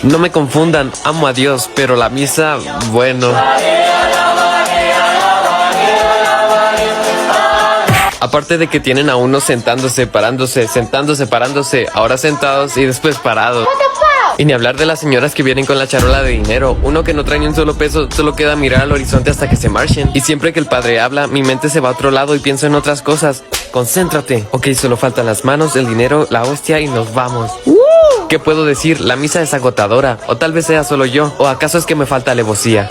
No me confundan, amo a Dios, pero la misa, bueno. Aparte de que tienen a unos sentándose, parándose, sentándose, parándose, ahora sentados y después parados. Y ni hablar de las señoras que vienen con la charola de dinero. Uno que no trae ni un solo peso, solo queda mirar al horizonte hasta que se marchen. Y siempre que el padre habla, mi mente se va a otro lado y pienso en otras cosas. Concéntrate. Ok, solo faltan las manos, el dinero, la hostia y nos vamos. ¿Qué puedo decir? La misa es agotadora. O tal vez sea solo yo. ¿O acaso es que me falta alevosía?